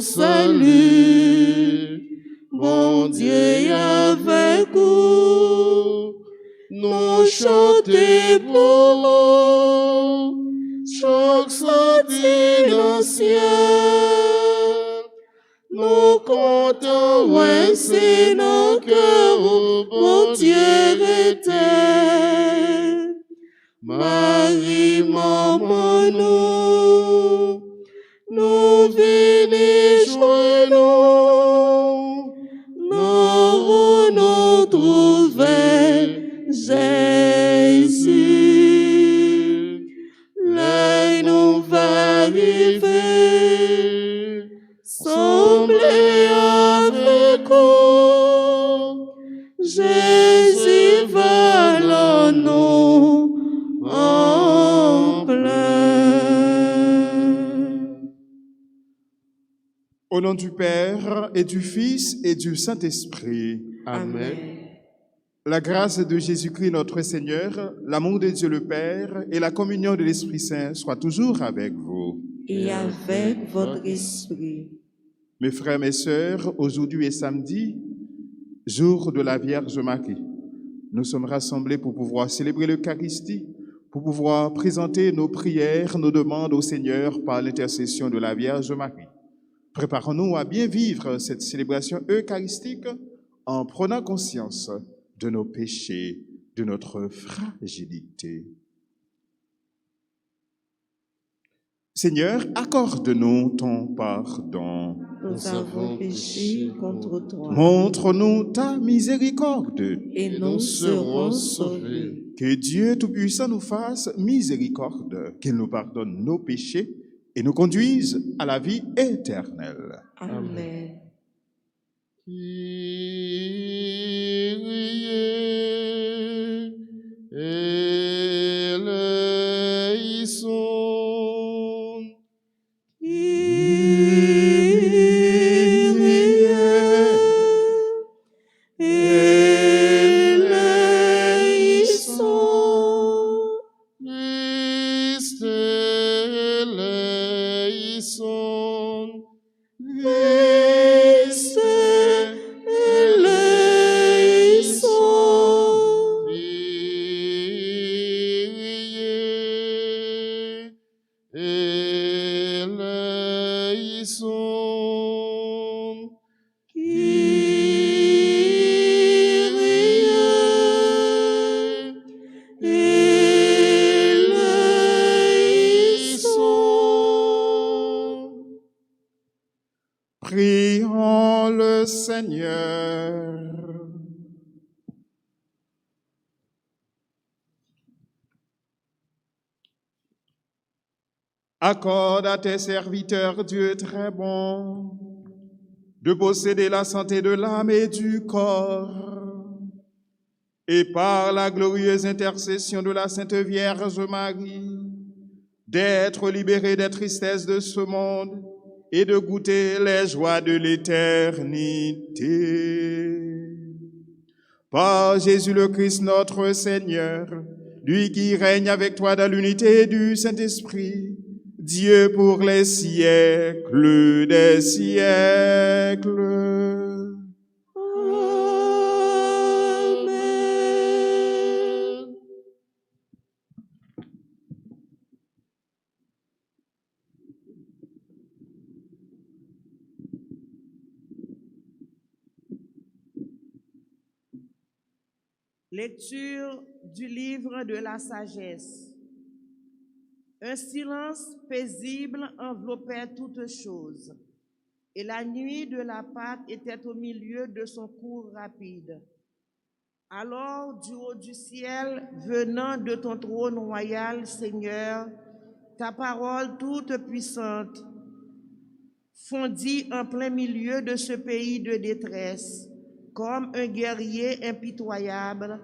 salut. Bon Dieu avec nous, nous chantons pour vous, chaque sortie dans le ciel. Nous comptons, ouais, c'est nos cœurs, bon Dieu était. Marie, maman, nous venons joindre nous trouver Jésus. Là, nous va arriver, sembler avec vous. Jésus va là nous en plein. Au nom du Père et du Fils et du Saint-Esprit. Amen. La grâce de Jésus-Christ notre Seigneur, l'amour de Dieu le Père et la communion de l'Esprit Saint soient toujours avec vous. Et avec votre esprit. Mes frères, mes sœurs, aujourd'hui est samedi, jour de la Vierge Marie. Nous sommes rassemblés pour pouvoir célébrer l'Eucharistie, pour pouvoir présenter nos prières, nos demandes au Seigneur par l'intercession de la Vierge Marie. Préparons-nous à bien vivre cette célébration eucharistique en prenant conscience de nos péchés, de notre fragilité. Seigneur, accorde-nous ton pardon. Nous avons péché contre toi. Montre-nous ta miséricorde. Et nous serons sauvés. Que Dieu Tout-Puissant nous fasse miséricorde, qu'il nous pardonne nos péchés et nous conduise à la vie éternelle. Amen. Prions le Seigneur. Accorde à tes serviteurs, Dieu très bon, de posséder la santé de l'âme et du corps, et par la glorieuse intercession de la Sainte Vierge Marie, d'être libérés des tristesses de ce monde et de goûter les joies de l'éternité. Par Jésus le Christ notre Seigneur, lui qui règne avec toi dans l'unité du Saint-Esprit, Dieu pour les siècles des siècles. Amen. Lecture du livre de la sagesse. Un silence paisible enveloppait toutes choses, et la nuit de la Pâque était au milieu de son cours rapide. Alors, du haut du ciel, venant de ton trône royal, Seigneur, ta parole toute puissante fondit en plein milieu de ce pays de détresse, comme un guerrier impitoyable,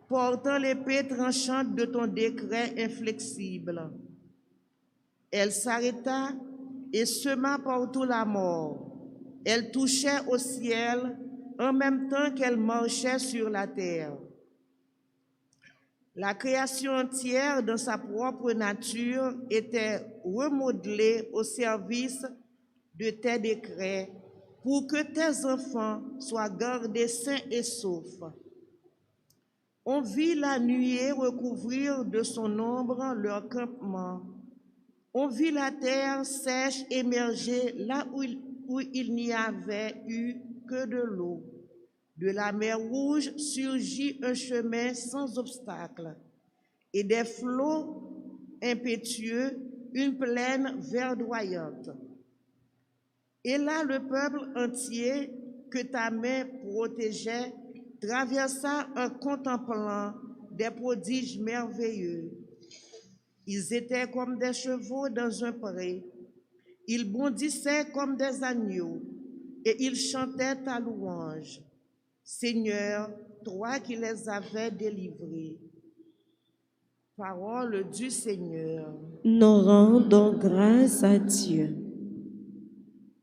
portant l'épée tranchante de ton décret inflexible. Elle s'arrêta et sema partout la mort. Elle touchait au ciel en même temps qu'elle marchait sur la terre. La création entière, dans sa propre nature, était remodelée au service de tes décrets, pour que tes enfants soient gardés sains et saufs. On vit la nuée recouvrir de son ombre leur campement. On vit la terre sèche émerger là où il n'y avait eu que de l'eau. De la mer Rouge surgit un chemin sans obstacle, et des flots impétueux, une plaine verdoyante. Et là, le peuple entier que ta main protégeait traversa en contemplant des prodiges merveilleux. Ils étaient comme des chevaux dans un pré. Ils bondissaient comme des agneaux et ils chantaient ta louange. Seigneur, toi qui les avais délivrés. Parole du Seigneur. Nous rendons grâce à Dieu.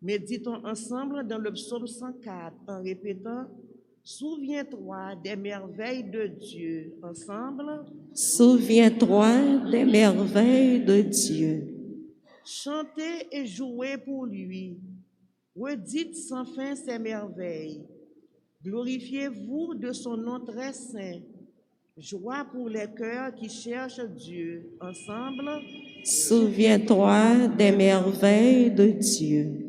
Méditons ensemble dans le psaume 104 en répétant « Souviens-toi des merveilles de Dieu ». Ensemble. Souviens-toi des merveilles de Dieu. Chantez et jouez pour lui. Redites sans fin ses merveilles. Glorifiez-vous de son nom très saint. Joie pour les cœurs qui cherchent Dieu. Ensemble. Souviens-toi des merveilles de Dieu.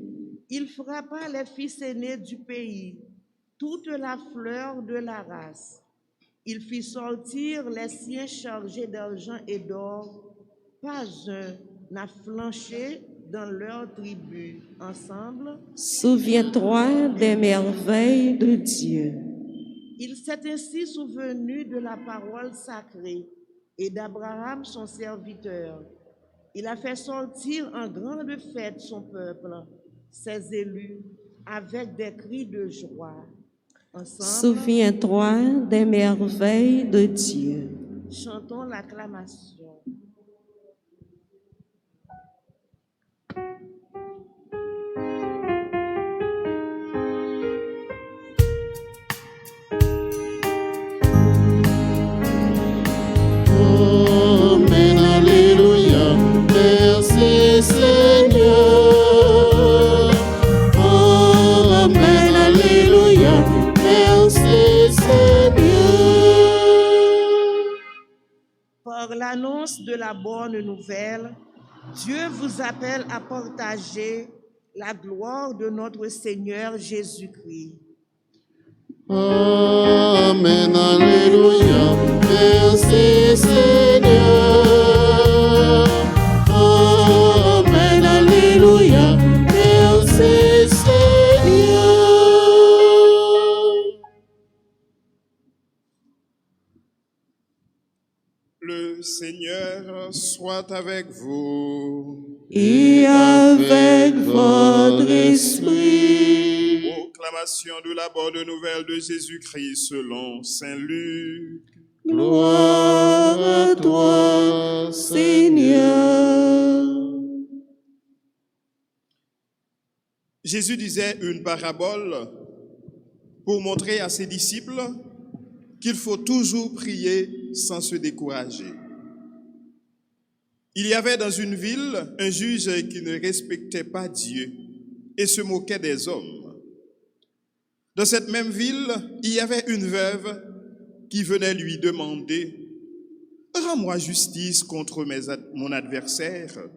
Il frappa les fils aînés du pays, toute la fleur de la race. Il fit sortir les siens chargés d'argent et d'or. Pas un n'a flanché dans leur tribu. Ensemble. Souviens-toi des merveilles de Dieu. Il s'est ainsi souvenu de la parole sacrée et d'Abraham son serviteur. Il a fait sortir en grande fête son peuple, ses élus, avec des cris de joie. Ensemble. Souviens-toi des merveilles de Dieu. Chantons l'acclamation. Amen, alléluia, merci Seigneur. Amen, alléluia, merci Seigneur. Par l'annonce de la bonne nouvelle, Dieu vous appelle à partager la gloire de notre Seigneur Jésus-Christ. Amen, alléluia, merci Seigneur. Amen, alléluia, merci Seigneur. Le Seigneur soit avec vous. Et avec votre esprit. Proclamation de la bonne nouvelle de Jésus-Christ selon Saint Luc. Gloire à toi, Seigneur. Jésus disait une parabole pour montrer à ses disciples qu'il faut toujours prier sans se décourager. Il y avait dans une ville un juge qui ne respectait pas Dieu et se moquait des hommes. Dans cette même ville, il y avait une veuve qui venait lui demander « Rends-moi justice contre mon adversaire. »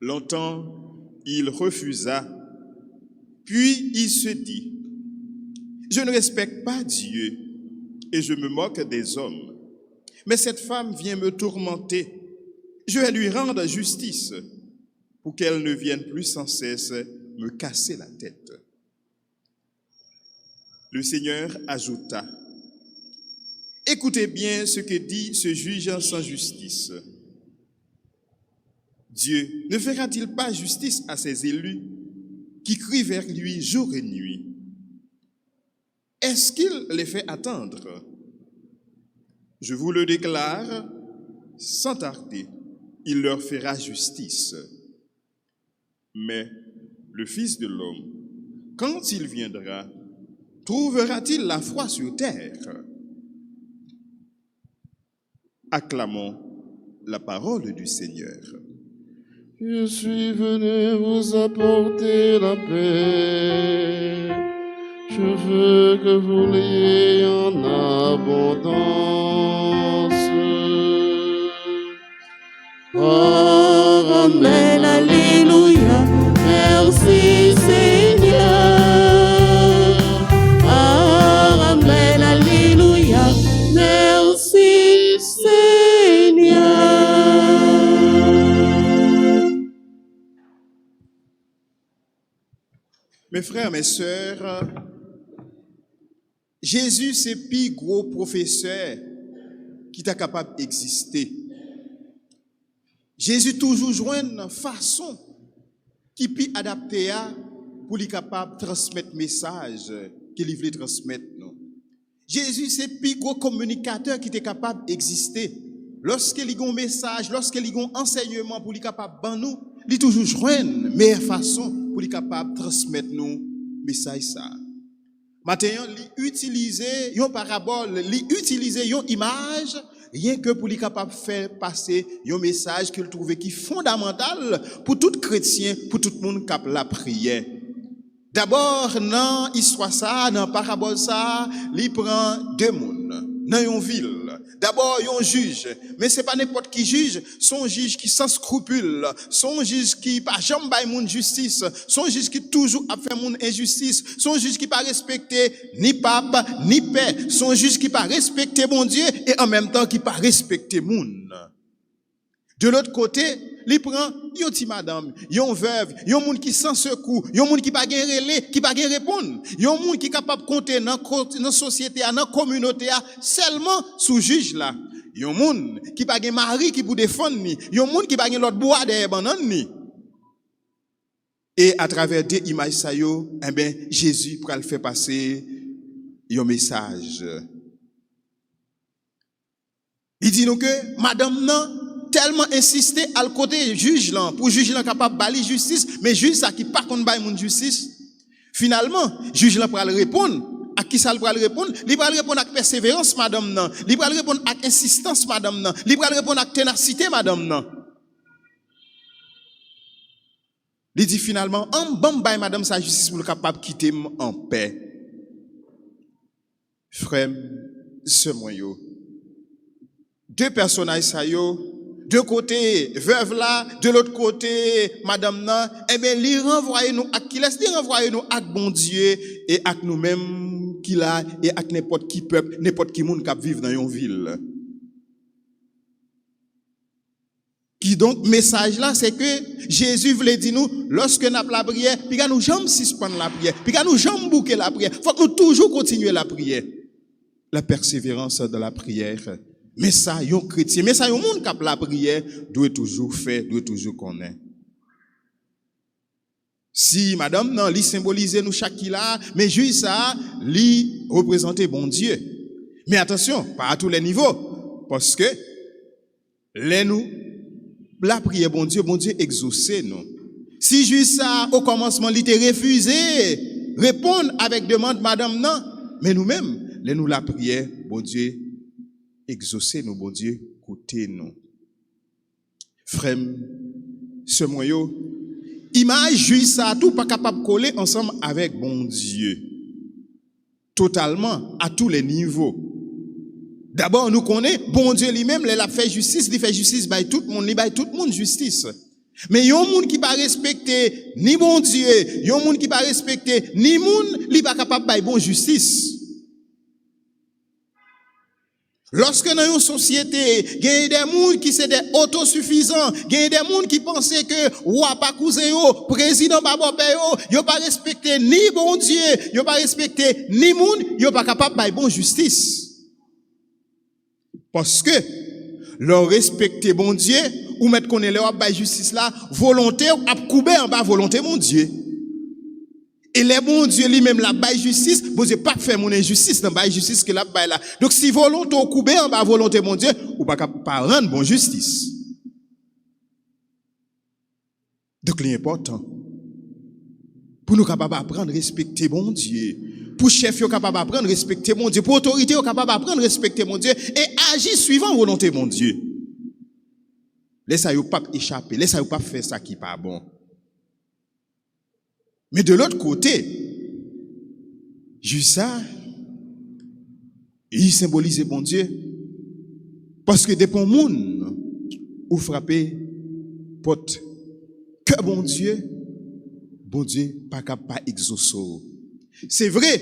Longtemps, il refusa, puis il se dit « Je ne respecte pas Dieu et je me moque des hommes. Mais cette femme vient me tourmenter. Je vais lui rendre justice pour qu'elle ne vienne plus sans cesse me casser la tête. » Le Seigneur ajouta, « Écoutez bien ce que dit ce juge sans justice. Dieu ne fera-t-il pas justice à ses élus qui crient vers lui jour et nuit? Est-ce qu'il les fait attendre? Je vous le déclare, sans tarder, il leur fera justice. Mais le Fils de l'homme, quand il viendra, trouvera-t-il la foi sur terre? » Acclamons la parole du Seigneur. Je suis venu vous apporter la paix. Je veux que vous l'ayez en abondance. Amen, alléluia. Merci Seigneur. Amen, alléluia. Merci Seigneur. Mes frères, mes sœurs, Jésus, c'est le plus gros professeur qui est capable d'exister. Jésus toujours joint une façon qui peut adapter pour être capable de transmettre le message qu'il veut transmettre. Jésus, c'est le plus gros communicateur qui est capable d'exister. Lorsqu'il y a un message, lorsqu'il y a un enseignement pour être capable de nous, il toujours joint une meilleure façon pour être capable de transmettre nous message ça. Maintenant, il utilise une parabole, il utilise une image, rien que pour être capable de faire passer un message qu'il trouve qui est fondamental pour tout chrétien, pour tout le monde qui a la prière. D'abord, dans l'histoire ça, dans la parabole ça, il prend deux mondes dans une ville. D'abord, un juge, mais c'est pas n'importe qui juge, son juge qui sans scrupule, son juge qui pas jamais bail moun justice, son juge qui toujours a fait moun injustice, son juge qui pas respecté ni pape ni père, son juge qui pas respecté bon Dieu et en même temps qui pas respecté moun. De l'autre côté, il prend yon ti madame, yon veuve, yon moun qui sans secours, yon moun qui pas gen relais, qui pas gen répondre, yon moun qui capable compter dans société, dans communauté seulement sous juge là. Yon moun qui pas gen mari qui pour défendre ni, yon moun qui pas gen l'autre bois derrière banane ni. Et à travers des images ça yo, eh ben Jésus pral faire passer yon message. Il dit nous que madame nan tellement insisté à le côté juge là pour juge là capable bali justice mais juge ça qui pas contre bail mon justice finalement juge là pour répondre à qui ça va répondre il va répondre avec persévérance madame nan il va répondre avec insistance madame nan il va répondre avec ténacité madame nan il dit finalement en bon bail madame sa justice pour capable quitter en paix frère ce moyen deux personnages ça yo de côté veuve là, de l'autre côté madame nan, eh bien, li renvoyer nous à qui laisse, li renvoyer nous à bon Dieu et à nous-mêmes qui là et à n'importe qui peuple, n'importe qui monde qui vivent dans une ville. Qui donc message là c'est que Jésus voulait dire nous lorsque nous avons la prière, puis nous jamais suspendre la prière, puis nous jamais bouquer la prière, faut que nous toujours continuer la prière. La persévérance de la prière. Mais ça, un chrétien, mais ça, un monde qui a la prière, doit toujours faire, doit toujours connaître. Si madame, non, li symbolise nous chaque qui là, mais juste ça, li représente bon Dieu. Mais attention, pas à tous les niveaux, parce que, la prière bon Dieu exaucé nous. Si juste ça, au commencement, li te refusé, répondre avec demande madame, non, mais nous-mêmes, nous la prière, bon Dieu, exaucer nous, bon Dieu, côté nous. Frère, ce moyen, image juste ça, tout pas capable de coller ensemble avec bon Dieu. Totalement, à tous les niveaux. D'abord, nous connaissons, bon Dieu lui-même, il a fait justice, il fait justice by tout le monde, il by tout le monde justice. Mais il y a un monde qui pas respecter ni bon Dieu, il y a un monde qui pas respecter ni monde, il pas capable de bon justice. Lorsque dans une société, il y a des gens qui sont des autosuffisants, il y a des gens qui pensent que roi pas cousin yo, président pas bon père yo pas respecté ni bon Dieu, yo pas respecté ni monde, yo pas capable de bon justice. Parce que leur respecter bon Dieu ou mettre connaît leur ba justice là, volonté a couper en bas volonté mon Dieu. Et les bon Dieu lui-même la baille justice, bon Dieu pas faire mon injustice dans baille justice que la baille là. Donc si volonté au couper en bas volonté mon Dieu, ou pas rendre bon justice. Donc l'important pour nous capable apprendre respecter bon Dieu, pour chef yo capable apprendre respecter mon Dieu, pour autorité yo capable apprendre respecter mon Dieu et agir suivant volonté mon Dieu. Laissez yo pas échapper, laissez yo pas faire ça qui pas bon. Mais de l'autre côté, juste ça, il symbolise bon Dieu. Parce que des bons monde ou frapper porte que bon Dieu pas capable exaucer. C'est vrai,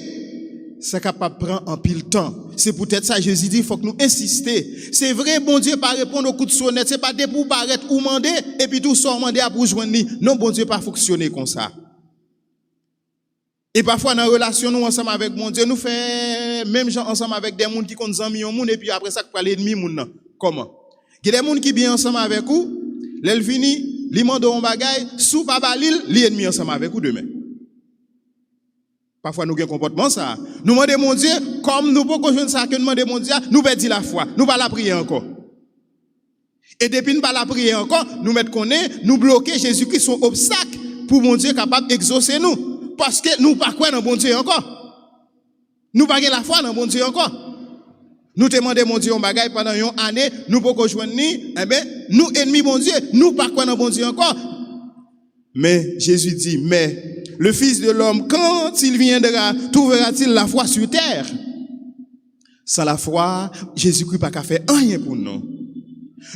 ça capable prendre un pile temps. C'est peut-être ça Jésus dit, il faut que nous insister. C'est vrai, bon Dieu pas répondre au coup de sonnette, c'est pas des pour paraître ou demander et puis tout ça demander à pour joindre. Non, bon Dieu pas fonctionner comme ça. Et parfois dans relation nous ensemble avec mon Dieu, nous fait même gens ensemble avec des gens qui comptent 100 millions et puis après ça pour l'ennemi moun. Comment? Il y a des gens qui bien ensemble avec vous, l'elle fini, li mande un bagay, sous pa balil, li ennemi ensemble avec vous demain. Parfois nous avons un comportement ça. Nous demandons mon Dieu, comme nous pouvons jouer ça que nous demandons mon Dieu, nous perdons la foi, nous pas la prier encore. Et depuis nous pas la prier encore, nous mettons connaît, nous bloquer Jésus-Christ son obstacle pour mon Dieu capable d'exaucer nous. Parce que nous pas quoi dans bon Dieu encore. Nous pas la foi dans bon Dieu encore. Nous demandons mon Dieu un bagay pendant une année, nous pouvons joindre ni, eh ben, nous ennemis bon Dieu, nous pas quoi dans bon Dieu encore. Mais Jésus dit, mais le Fils de l'homme, quand il viendra, trouvera-t-il la foi sur terre? Sans la foi, Jésus-Christ pas qu'à faire rien pour nous.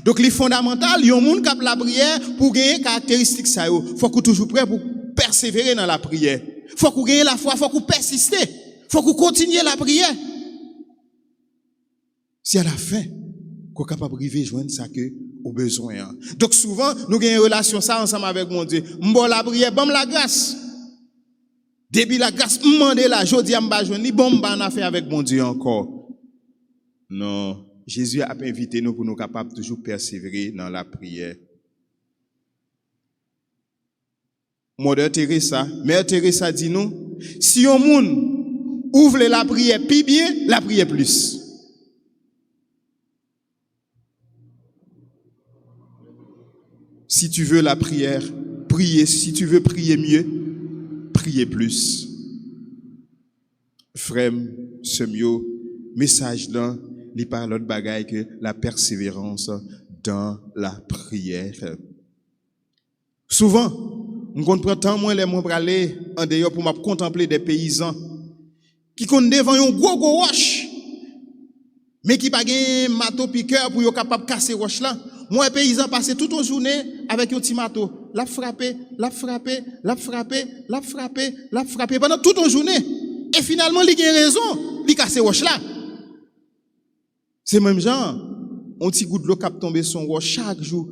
Donc, les fondamentales, il y a un monde qui a la prière pour gagner caractéristiques ça. Faut qu'on toujours prêt pour persévérer dans la prière. Faut qu'on gagne la foi, faut qu'on persiste. Faut qu'on continue la prière. Si à la fin, qu'on est capable de vivre joindre ça que au besoin. Donc souvent, nous avons une relation ça ensemble avec mon Dieu. M'bon la prière, bon la grâce. Depuis la grâce, m'mande la, jodi a m'ba joindre, bon m'ba en affaire avec mon Dieu encore. Non, Jésus a invité nous pour nous capables toujours persévérer dans la prière. Mère Teresa dit nous, si un monde ouvre la prière plus bien, la prière plus. Si tu veux la prière, prier. Si tu veux prier mieux, prier plus. Frère, ce mieux message là, il parle de bagaille que la persévérance dans la prière. Souvent, on comprend tant moins les mots pour aller en dehors pour me contempler des paysans qui sont devant un gros roche, mais qui pas gain mato piqueur pour être capable de casser roche là. Moi, un paysan passé toute une journée avec un petit marteau. L'a frappé. Pendant toute une journée. Et finalement, il a raison. Il a cassé roche là. C'est même genre. Un petit goût de l'eau qui a tombé sur roche chaque jour.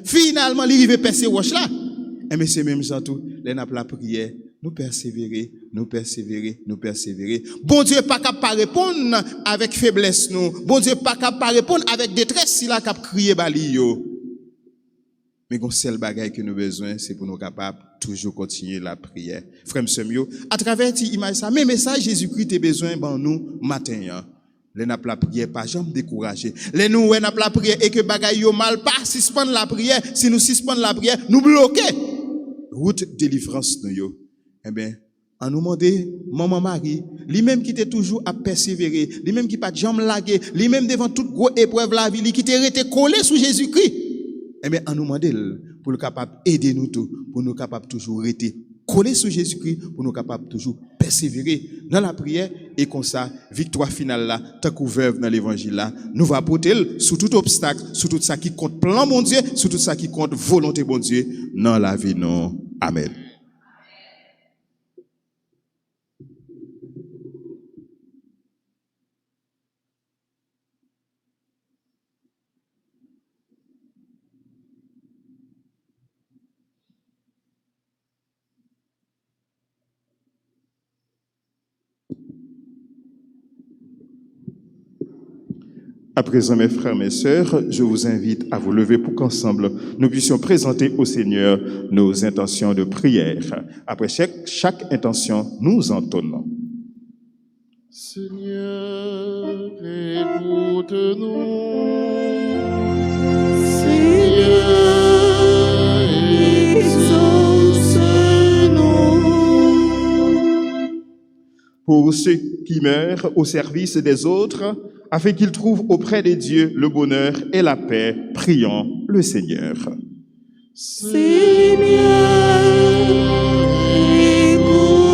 Finalement, il arrive à percer roche là. Et mais c'est même genre tout. Les n'a la prière. Nous persévérer. Bon Dieu pas capable de répondre avec faiblesse nous. Bon Dieu pas capable de répondre avec détresse s'il a capable crier bali yo. Mais le seul bagage que nous avons besoin, c'est pour nous capables toujours continuer la prière. Frère Semio, à travers cette image ça, mais message Jésus-Christ a besoin ben nous matin. Les n'a la prière pas jamais décourager. Les nous n'a la prière et que bagay yo mal pas suspendre la prière, si nous suspendre la prière, nous bloquer route délivrance nous yo. Eh bien, en nous demander, maman Marie, lui-même qui était toujours à persévérer, lui-même qui pas jamais lagué, lui-même devant toute grosse épreuve la vie, qui était resté collé sous Jésus-Christ. Eh bien, en nous demander pour le capable aider nous tous, pour nous capable toujours rester collé sous Jésus-Christ, pour nous capable toujours persévérer dans la prière et comme ça, victoire finale là, tant qu'on veuve dans l'évangile là, nous va porter sous tout obstacle, sous tout ça qui compte plan mon Dieu, sous tout ça qui compte volonté mon Dieu, dans la vie non. Amen. À présent, mes frères, mes sœurs, je vous invite à vous lever pour qu'ensemble, nous puissions présenter au Seigneur nos intentions de prière. Après chaque intention, nous entonnons. Seigneur, écoute-nous. Seigneur, exauce-nous. Pour ceux qui meurent au service des autres, afin qu'ils trouvent auprès de Dieu le bonheur et la paix. Prions le Seigneur. Seigneur, écoute-nous.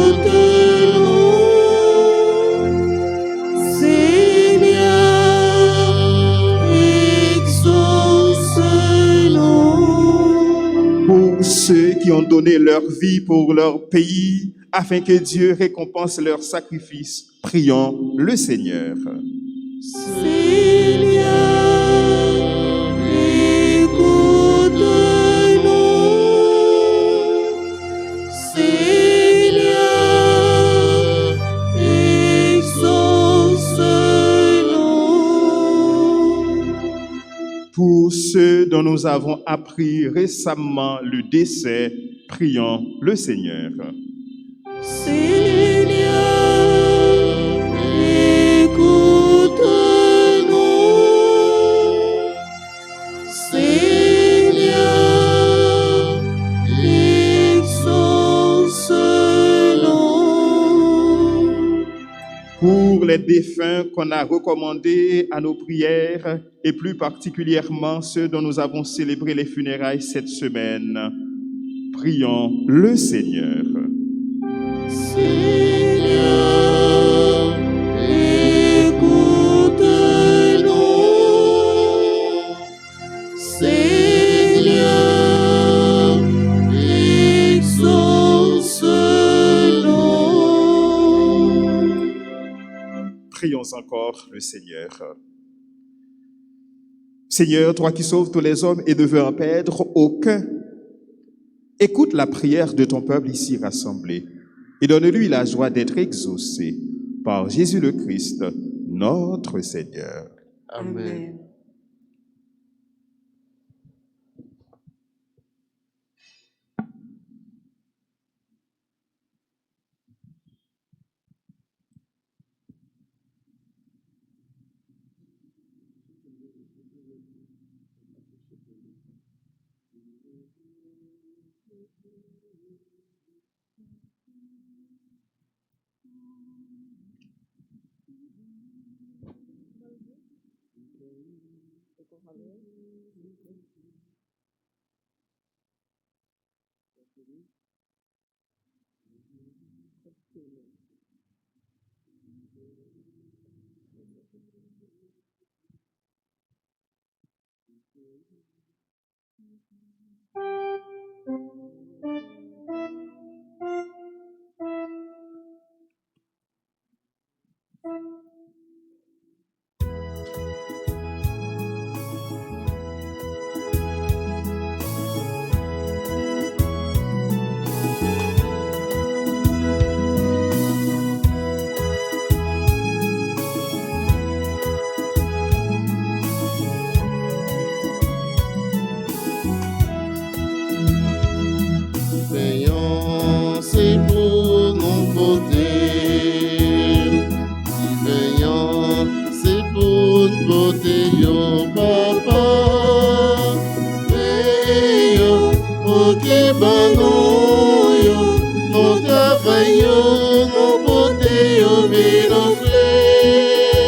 Seigneur, exauce-nous. Pour ceux qui ont donné leur vie pour leur pays, afin que Dieu récompense leur sacrifice, prions le Seigneur. Seigneur, écoute-nous. Seigneur, exauce-nous. Pour ceux dont nous avons appris récemment le décès, prions le Seigneur. Seigneur, écoute-nous. Seigneur, exauce-nous. Pour les défunts qu'on a recommandés à nos prières, et plus particulièrement ceux dont nous avons célébré les funérailles cette semaine, prions le Seigneur. Seigneur, écoute-nous. Seigneur, exauce-nous. Prions encore le Seigneur. Seigneur, toi qui sauves tous les hommes et ne veux en perdre aucun, écoute la prière de ton peuple ici rassemblé et donne-lui la joie d'être exaucé par Jésus le Christ, notre Seigneur. Amen. Veillons, c'est pour nous porter. Veillons, c'est pour nous porter, yo papa. Veillons, pour qui banou, yo, nous travaillons, nous porter, yo, vino fleur.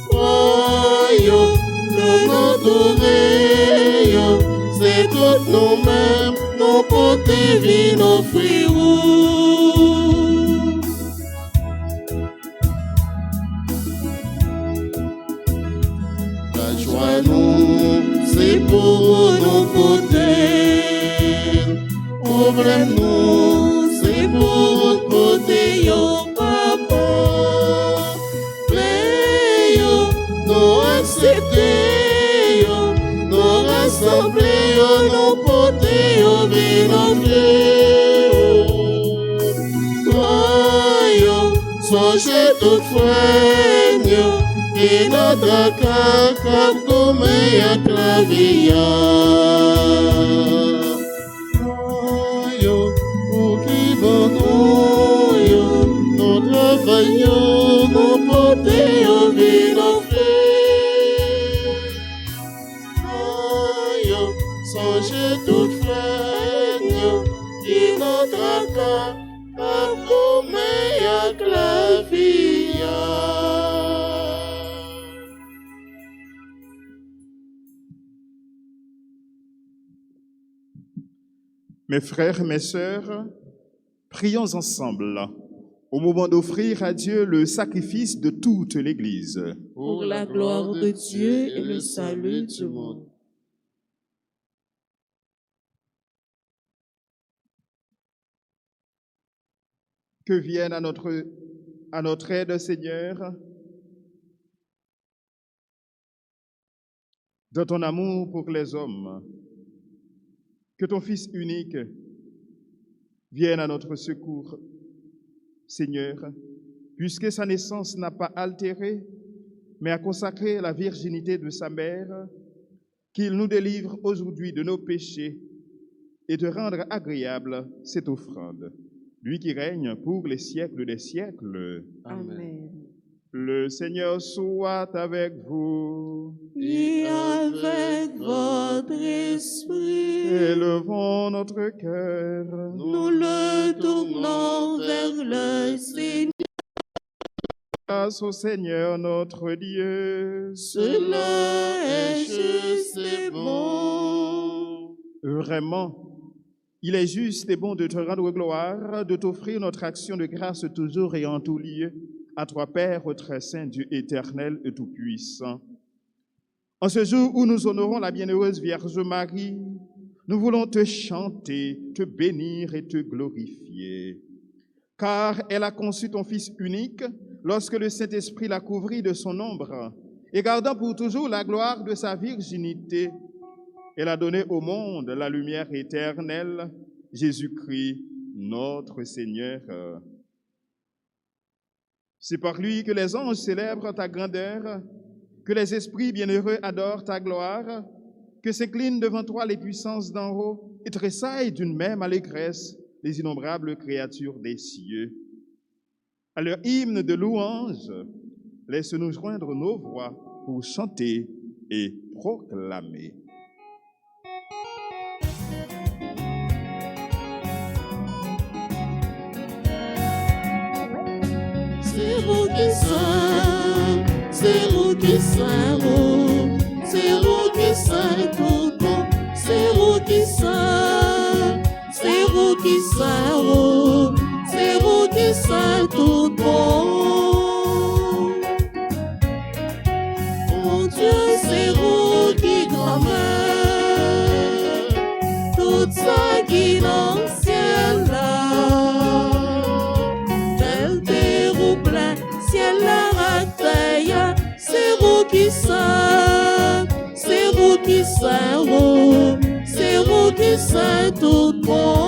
Voyons, que nous trouver, c'est tout nous-mêmes. Nous porter vino friou. La joie nous, c'est pour nous porter. Problème-nous, c'est pour porter yo papa. Mais yo, nous accepter yo, nous rassembler yo, nous porter yo vino fleur. Oh yo, songez tout frère yo, et notre caca comme ya clavia. Oh yo, pour qui bon yo, nous travaillons, nous porter yo vino fleur. Oh yo, songez tout frère yo, et notre caca comme ya clavia. Mes frères, mes sœurs, prions ensemble au moment d'offrir à Dieu le sacrifice de toute l'Église. Pour la gloire de Dieu et le salut du monde. Que vienne à notre aide, Seigneur, dans ton amour pour les hommes, que ton Fils unique vienne à notre secours, Seigneur, puisque sa naissance n'a pas altéré, mais a consacré la virginité de sa mère, qu'il nous délivre aujourd'hui de nos péchés et de rendre agréable cette offrande. Lui qui règne pour les siècles des siècles. Amen. Le Seigneur soit avec vous. Et avec votre esprit, Élevons notre cœur. nous le tournons vers le Seigneur. Grâce au Seigneur notre Dieu. Cela est juste et bon. Vraiment, il est juste et bon de te rendre gloire, de t'offrir notre action de grâce toujours et en tout lieu, à toi, Père très saint, Dieu éternel et tout-puissant. En ce jour où nous honorons la bienheureuse Vierge Marie, nous voulons te chanter, te bénir et te glorifier. Car elle a conçu ton Fils unique lorsque le Saint-Esprit l'a couvri de son ombre, et gardant pour toujours la gloire de sa virginité, elle a donné au monde la lumière éternelle, Jésus-Christ, notre Seigneur. C'est par lui que les anges célèbrent ta grandeur, que les esprits bienheureux adorent ta gloire, que s'inclinent devant toi les puissances d'en haut et tressaillent d'une même allégresse les innombrables créatures des cieux. À leur hymne de louange, laisse-nous joindre nos voix pour chanter et proclamer. C'est vous qui saint, c'est vous qui saint, c'est vous qui saint tout bon, c'est vous qui saint, c'est vous qui saint, c'est vous qui saint tout bon. Mon Dieu, c'est vous qui grand-mère, tout ça qui dans le ciel là. C'est vous qui saint, c'est vous qui saint, c'est vous qui saint tout bon.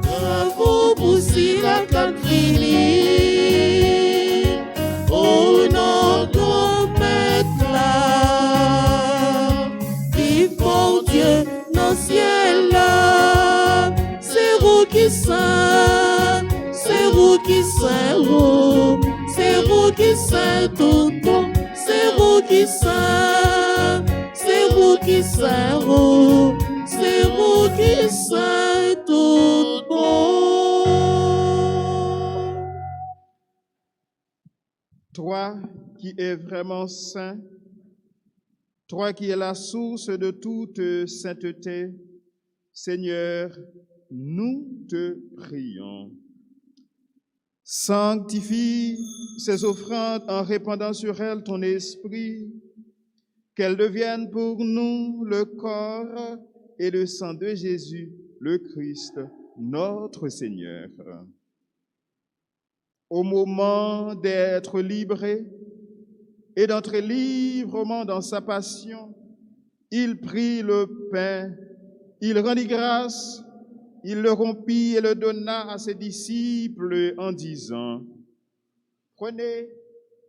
Bravo pour si la Calvini, au nom de Maître là, vive mon Dieu dans le ciel là. C'est vous qui saint, c'est vous qui saint, c'est vous qui saint tout bon, c'est vous qui saint, c'est vous qui saint, c'est vous qui saint tout bon. Toi qui es vraiment saint, toi qui es la source de toute sainteté, Seigneur, nous te prions. Sanctifie ces offrandes en répandant sur elles ton esprit, qu'elles deviennent pour nous le corps et le sang de Jésus, le Christ, notre Seigneur. Au moment d'être livré et d'entrer librement dans sa passion, il prit le pain, il rendit grâce, il le rompit et le donna à ses disciples en disant, « Prenez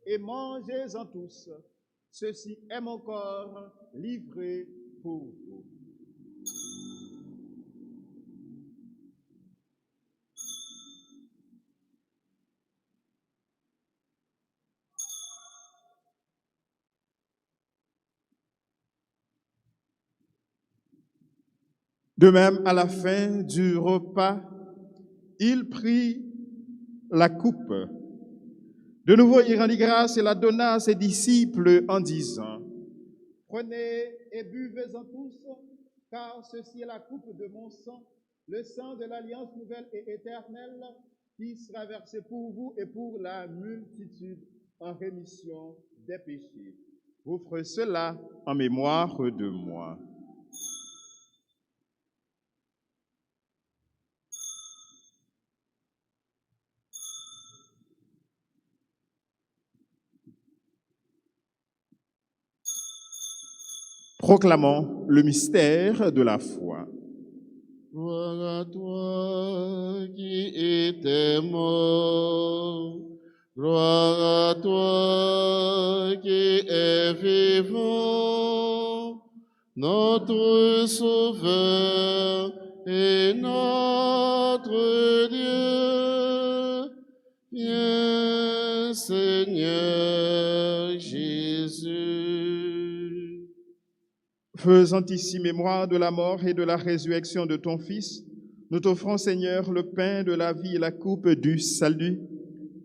et mangez-en tous, ceci est mon corps livré pour vous. » De même, à la fin du repas, il prit la coupe. De nouveau, il rendit grâce et la donna à ses disciples en disant, Prenez et buvez-en tous, car ceci est la coupe de mon sang, le sang de l'alliance nouvelle et éternelle, qui sera versé pour vous et pour la multitude en rémission des péchés. Vous ferez cela en mémoire de moi. Proclamons le mystère de la foi. Gloire à toi qui étais mort, gloire à toi qui es vivant, notre Sauveur et notre Dieu. Viens, Seigneur Jésus. Faisant ici mémoire de la mort et de la résurrection de ton Fils, nous t'offrons, Seigneur, le pain de la vie et la coupe du salut,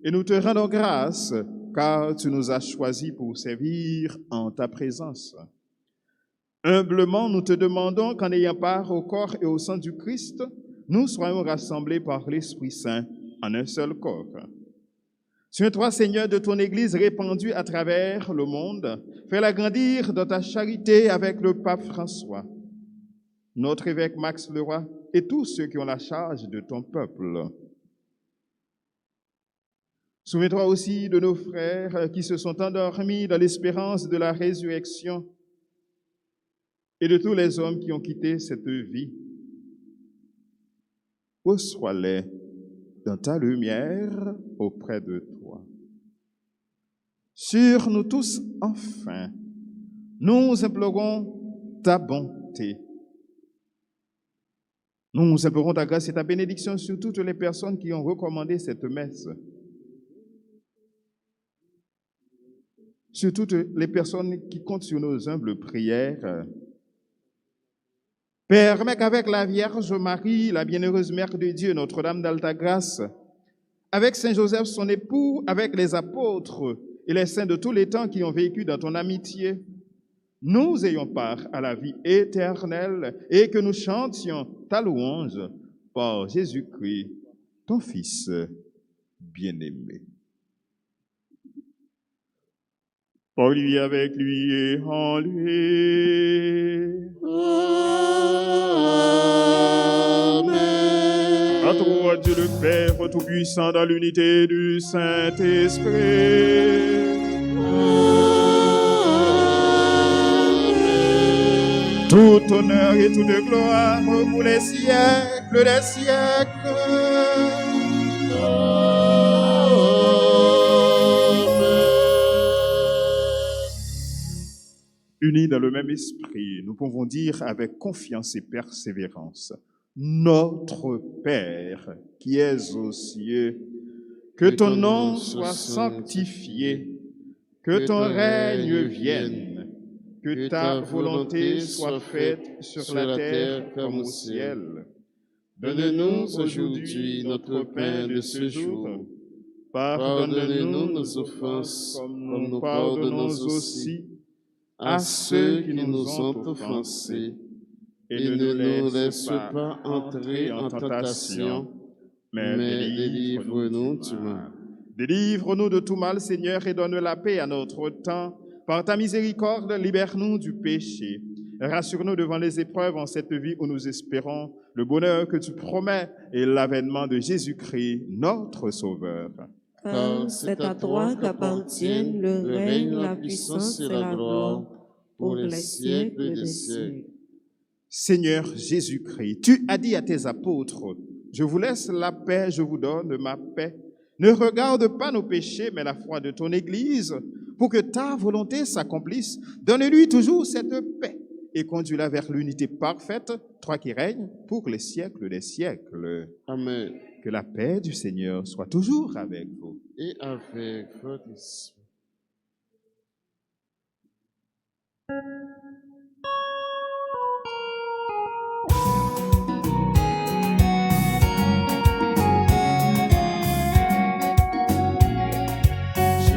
et nous te rendons grâce, car tu nous as choisis pour servir en ta présence. Humblement, nous te demandons qu'en ayant part au corps et au sang du Christ, nous soyons rassemblés par l'Esprit Saint en un seul corps. Souviens-toi, Seigneur, de ton Église répandue à travers le monde. Fais-la grandir dans ta charité avec le pape François, notre évêque Max Leroy et tous ceux qui ont la charge de ton peuple. Souviens-toi aussi de nos frères qui se sont endormis dans l'espérance de la résurrection et de tous les hommes qui ont quitté cette vie. Reçois-les dans ta lumière auprès de toi. Sur nous tous, enfin, nous implorons ta bonté. Nous implorons ta grâce et ta bénédiction sur toutes les personnes qui ont recommandé cette messe. Sur toutes les personnes qui comptent sur nos humbles prières. Permets qu'avec la Vierge Marie, la bienheureuse Mère de Dieu, Notre-Dame d'Alta Grâce, avec Saint Joseph, son époux, avec les apôtres et les saints de tous les temps qui ont vécu dans ton amitié, nous ayons part à la vie éternelle et que nous chantions ta louange par Jésus-Christ, ton Fils bien-aimé. Par lui, avec lui et en lui. Amen. À toi, Dieu le Père Tout-Puissant, dans l'unité du Saint-Esprit. Amen. Tout honneur et toute gloire pour les siècles des siècles. Unis dans le même esprit, nous pouvons dire avec confiance et persévérance: Notre Père qui es aux cieux, que ton nom soit sanctifié, que ton règne vienne, que ta volonté soit faite sur la terre comme au ciel. Donne-nous aujourd'hui notre pain de ce jour. Pardonne-nous nos offenses comme nous pardonnons aussi à ceux qui nous ont offensés, et ne nous laisse pas entrer en tentation, mais délivre-nous du mal. Délivre-nous de tout mal, Seigneur, et donne la paix à notre temps. Par ta miséricorde, libère-nous du péché. Rassure-nous devant les épreuves en cette vie où nous espérons le bonheur que tu promets et l'avènement de Jésus-Christ, notre Sauveur. Car c'est à toi qu'appartiennent le règne, la puissance et la gloire pour les siècles des siècles. Seigneur Jésus-Christ, tu as dit à tes apôtres: je vous laisse la paix, je vous donne ma paix. Ne regarde pas nos péchés, mais la foi de ton Église, pour que ta volonté s'accomplisse. Donne-lui toujours cette paix et conduis-la vers l'unité parfaite, toi qui règnes pour les siècles des siècles. Amen. Que la paix du Seigneur soit toujours avec vous. Et avec votre esprit.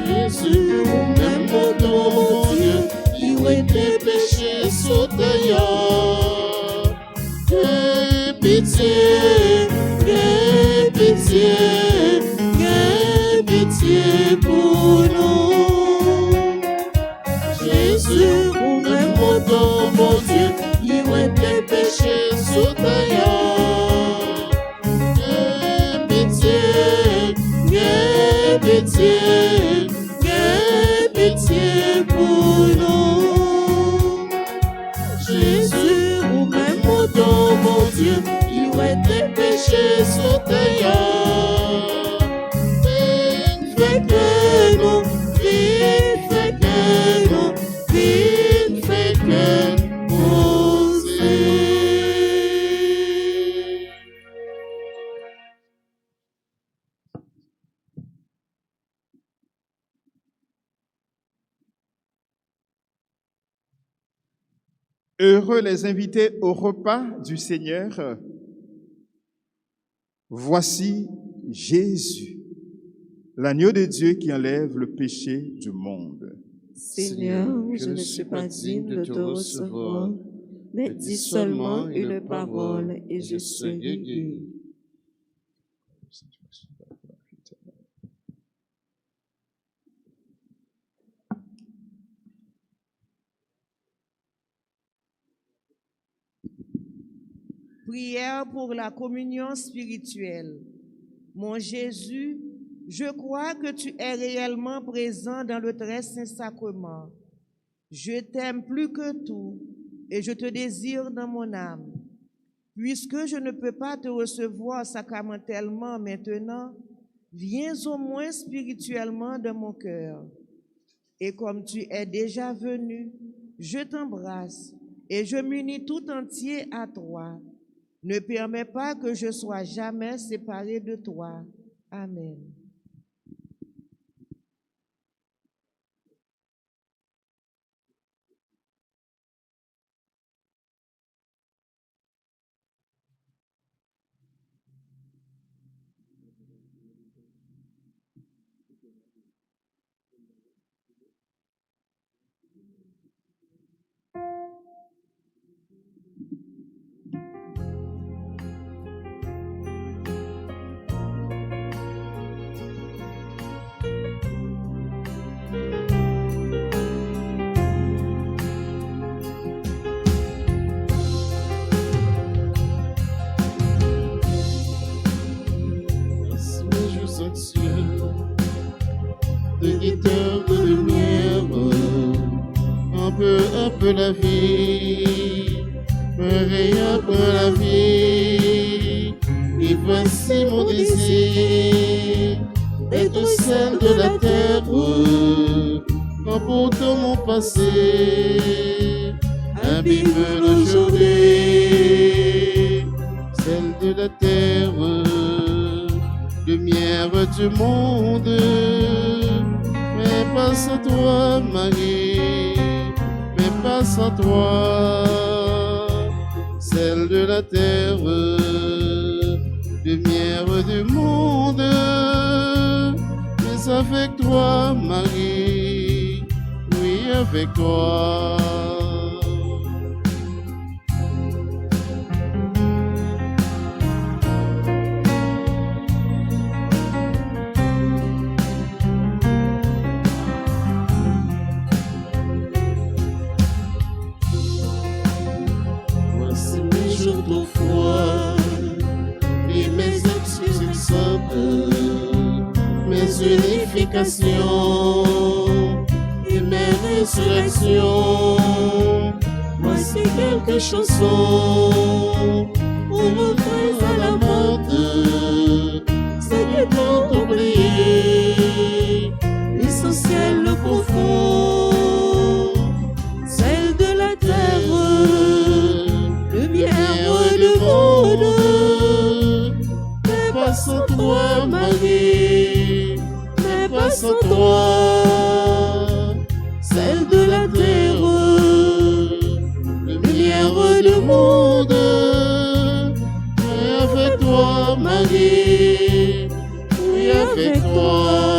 Jésus, même pour ton Dieu, qui était péché. ailleurs. Aie pitié, aie pitié, aie pitié pour nous. Jésus, ou même mon mon Dieu, il va tes péchés sous ta aie pitié, aie pitié, aie pitié pour nous. Jésus, ou même mon Dieu, il va tes péchés sous ta fais que nous, vite, fais que nous, vite, fais que nous. Heureux les invités au repas du Seigneur. Voici Jésus, l'agneau de Dieu qui enlève le péché du monde. Seigneur, je ne suis pas digne de te recevoir, mais dis seulement une parole et je serai guéri. Prière pour la communion spirituelle. Mon Jésus, je crois que tu es réellement présent dans le très saint sacrement. Je t'aime plus que tout et je te désire dans mon âme. Puisque je ne peux pas te recevoir sacramentellement maintenant, viens au moins spirituellement dans mon cœur. Et comme tu es déjà venu, je t'embrasse et je m'unis tout entier à toi. Ne permets pas que je sois jamais séparé de toi. Amen. De guitare de lumière, un peu la vie, un peu la vie. Et voici mon désir d'être celle de la terre, en portant mon passé, abîme l'aujourd'hui, celle de la terre, lumière du monde. Mais pas sans toi, Marie, mais pas sans toi, celle de la terre, lumière du monde. Mais avec toi, Marie, oui, avec toi. Mes unifications et mes résurrections. Voici quelques chansons pour montrer à la mode ce qui t'ont oublié, l'essentiel, le profond, celle de la terre, lumière du monde. Pas sans toi, Marie, mais pas sans toi, celle de la terre, lumière du monde. Et avec toi, Marie, oui, avec toi.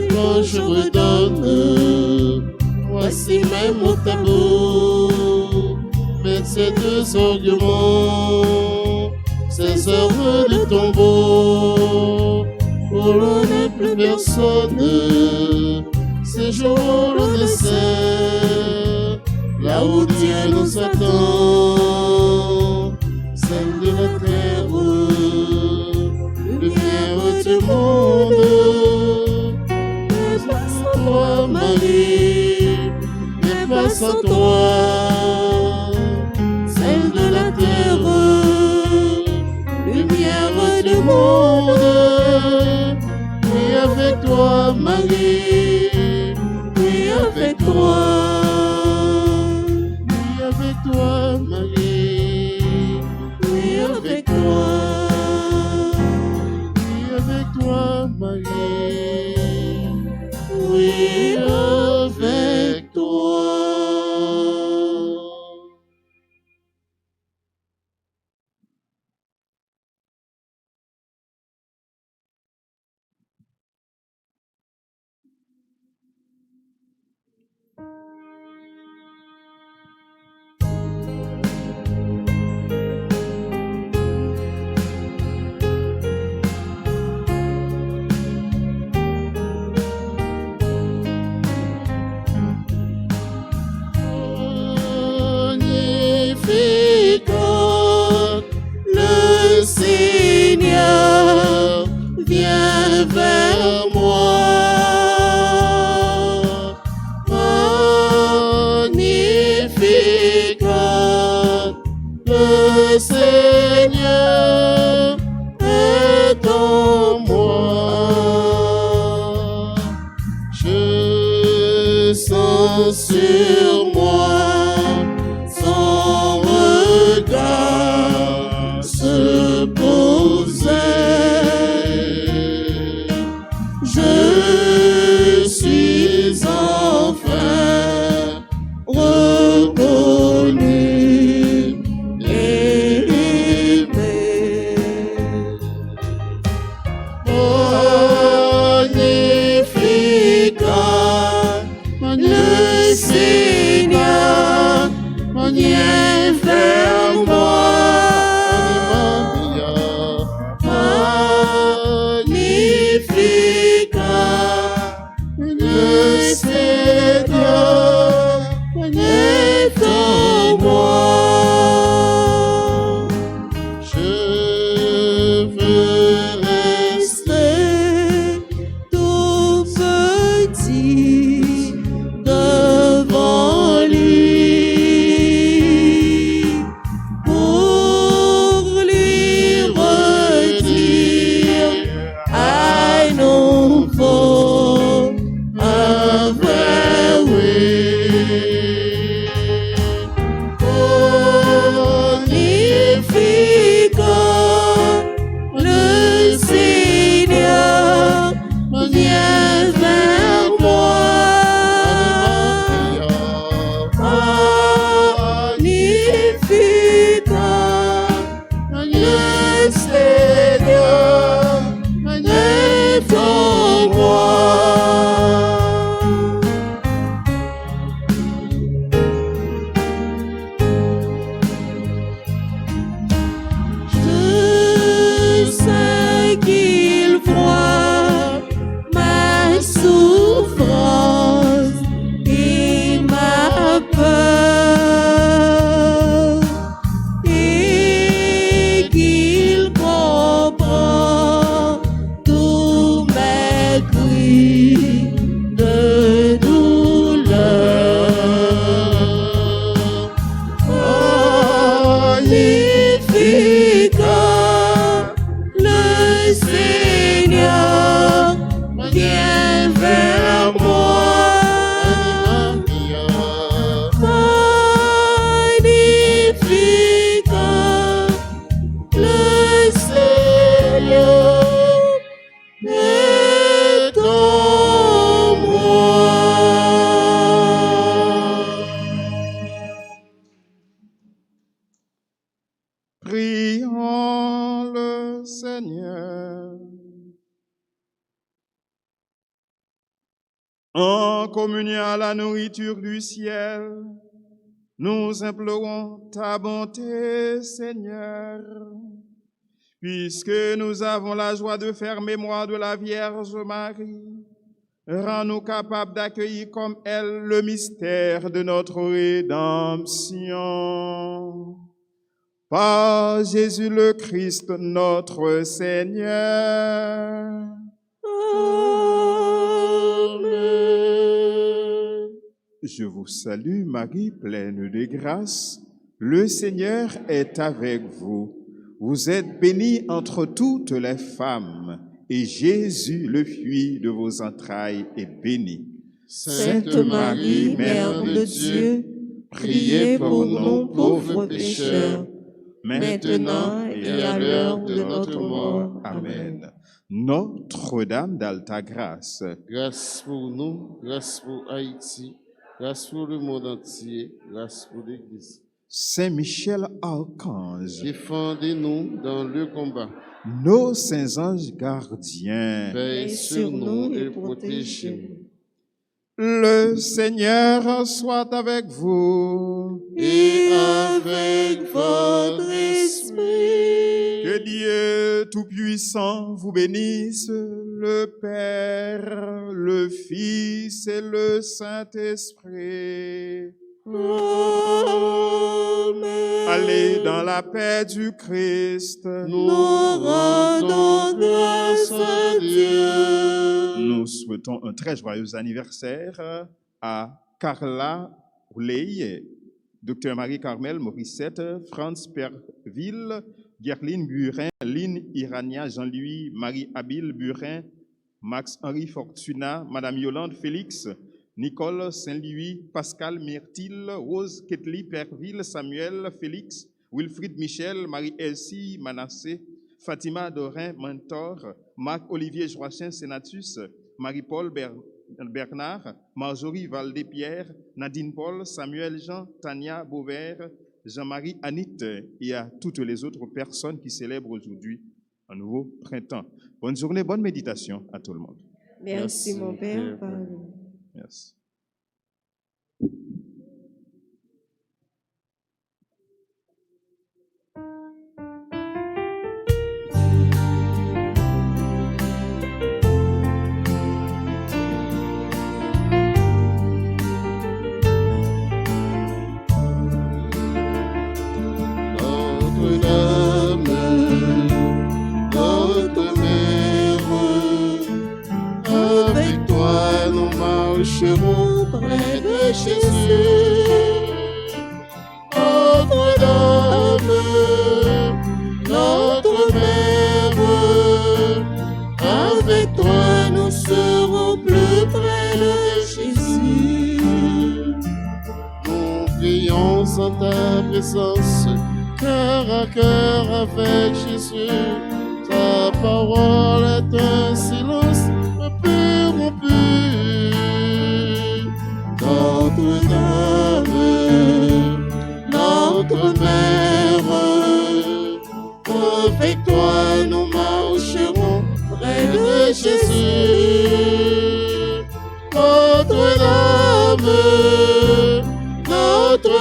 quand je redonne. Voici même au tableau, mais ces deux arguments, ces heures de tombeau, où l'on n'est plus personne, ces jours l'on descend, là où Dieu nous attend, celle de la terre, lumière du monde. Mais pas sans toi, Marie, mais pas sans toi, celle de la terre, lumière du monde. Oui, avec toi, Marie, oui, avec toi, oui, avec toi, Marie, oui, avec toi, oui, avec toi, Marie, oui, avec toi. Magnificat, le Seigneur vient vers moi. Magnificat, le Seigneur est en moi. Je sens sur moi son regard se poser. Je suis enfin reconnu et aimé. Magnificat, le Seigneur vient vers moi. Magnificat, le Seigneur est en moi. Je veux rester tout petit devant lui pour lui redire à nouveau un vrai oui. Magnificat, le Seigneur vient vers moi. Magnificat, le Seigneur est en moi. Je sais qu'il voit ma souffrance et ma peur, et qu'il comprend tous mes cris de douleur. Magnificat, le Seigneur vient vers moi. Magnificat, le Seigneur est en moi. Prions le Seigneur. communion à la nourriture du ciel, nous implorons ta bonté, Seigneur. Puisque nous avons la joie de faire mémoire de la Vierge Marie, rends-nous capables d'accueillir comme elle le mystère de notre rédemption. Par Jésus le Christ, notre Seigneur. Amen. Je vous salue, Marie, pleine de grâce. Le Seigneur est avec vous. Vous êtes bénie entre toutes les femmes, et Jésus, le fruit de vos entrailles, est béni. Sainte Marie, Mère de Dieu, priez pour nous pauvres pécheurs, maintenant et à l'heure de notre mort. Amen. Notre-Dame d'Alta Grâce, Grâce pour nous, grâce pour Haïti, grâce pour le monde entier, grâce pour l'Église. Saint Michel Archange, Défendez-nous dans le combat. nos saints anges gardiens, Veille sur nous et protégez-nous. le Seigneur soit avec vous. Et avec votre esprit. Que Dieu Tout-Puissant vous bénisse, le Père, le Fils et le Saint-Esprit. Amen. Allez dans la paix du Christ. Nous rendons grâce à Dieu. Nous souhaitons un très joyeux anniversaire à Carla Ouley, Dr Marie-Carmel Morissette, Franz Perville, Gerline Burin, Lynn Irania, Jean-Louis, Marie-Habile Burin, Max-Henri Fortuna, Madame Yolande Félix, Nicole Saint-Louis, Pascal Myrtille, Rose Ketli Perville, Samuel Félix, Wilfried Michel, Marie-Elsie Manassé, Fatima Dorin Mentor, Marc-Olivier Joachim Sénatus, Marie-Paul Bernard, Marjorie Valdé-Pierre, Nadine Paul, Samuel Jean, Tania Beauvert, Jean-Marie Anit et à toutes les autres personnes qui célèbrent aujourd'hui un nouveau printemps. Bonne journée, bonne méditation à tout le monde. Merci, mon Père. Pardon. Merci. Marcherons près de Jésus. Notre-Dame, notre Mère, avec toi nous serons plus près de Jésus. Nous prions en ta présence, cœur à cœur avec Jésus. Ta parole est un silence peu rompu. Notre-Dame, notre Mère, avec toi nous marcherons près de Jésus. Notre-Dame, notre